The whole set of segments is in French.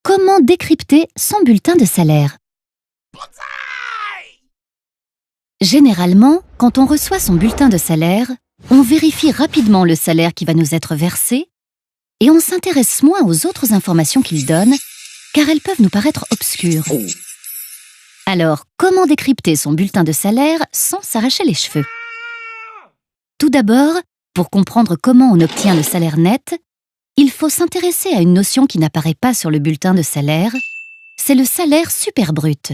Comment décrypter son bulletin de salaire? Généralement, quand on reçoit son bulletin de salaire, on vérifie rapidement le salaire qui va nous être versé et on s'intéresse moins aux autres informations qu'il donne, car elles peuvent nous paraître obscures. Alors, comment décrypter son bulletin de salaire sans s'arracher les cheveux? Tout d'abord, pour comprendre comment on obtient le salaire net, il faut s'intéresser à une notion qui n'apparaît pas sur le bulletin de salaire, c'est le salaire super brut.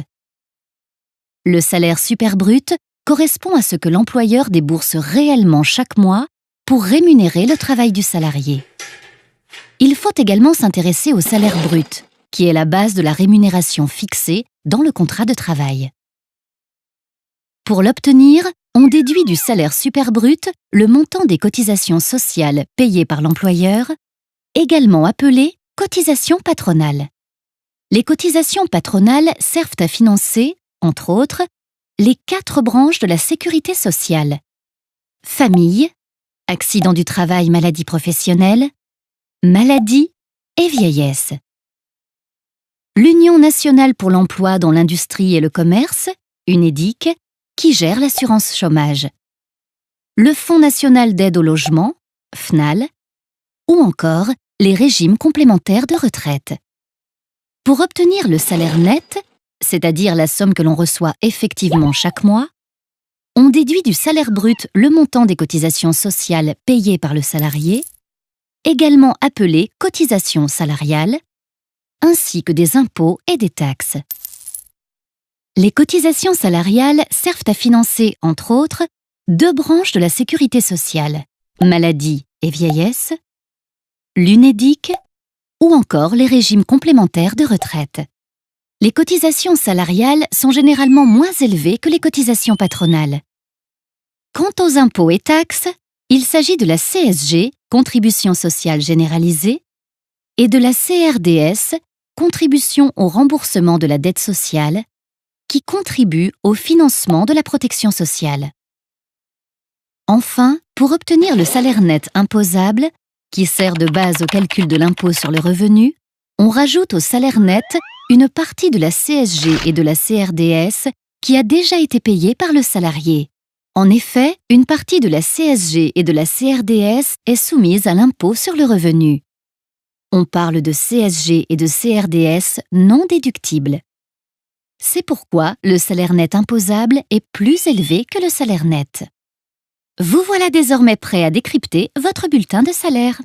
Le salaire super brut correspond à ce que l'employeur débourse réellement chaque mois pour rémunérer le travail du salarié. Il faut également s'intéresser au salaire brut, qui est la base de la rémunération fixée dans le contrat de travail. Pour l'obtenir, on déduit du salaire super brut le montant des cotisations sociales payées par l'employeur, également appelées cotisations patronales. Les cotisations patronales servent à financer, entre autres, les 4 branches de la sécurité sociale: famille, accident du travail, maladie professionnelle, maladie et vieillesse. L'Union nationale pour l'emploi dans l'industrie et le commerce, UNEDIC, qui gère l'assurance chômage. Le Fonds national d'aide au logement, FNAL, ou encore les régimes complémentaires de retraite. Pour obtenir le salaire net, c'est-à-dire la somme que l'on reçoit effectivement chaque mois, on déduit du salaire brut le montant des cotisations sociales payées par le salarié, également appelées cotisations salariales, ainsi que des impôts et des taxes. Les cotisations salariales servent à financer, entre autres, 2 branches de la sécurité sociale, maladie et vieillesse, l'UNEDIC ou encore les régimes complémentaires de retraite. Les cotisations salariales sont généralement moins élevées que les cotisations patronales. Quant aux impôts et taxes, il s'agit de la CSG, Contribution sociale généralisée, et de la CRDS, Contribution au remboursement de la dette sociale, qui contribuent au financement de la protection sociale. Enfin, pour obtenir le salaire net imposable, qui sert de base au calcul de l'impôt sur le revenu, on rajoute au salaire net une partie de la CSG et de la CRDS qui a déjà été payée par le salarié. En effet, une partie de la CSG et de la CRDS est soumise à l'impôt sur le revenu. On parle de CSG et de CRDS non déductibles. C'est pourquoi le salaire net imposable est plus élevé que le salaire net. Vous voilà désormais prêt à décrypter votre bulletin de salaire.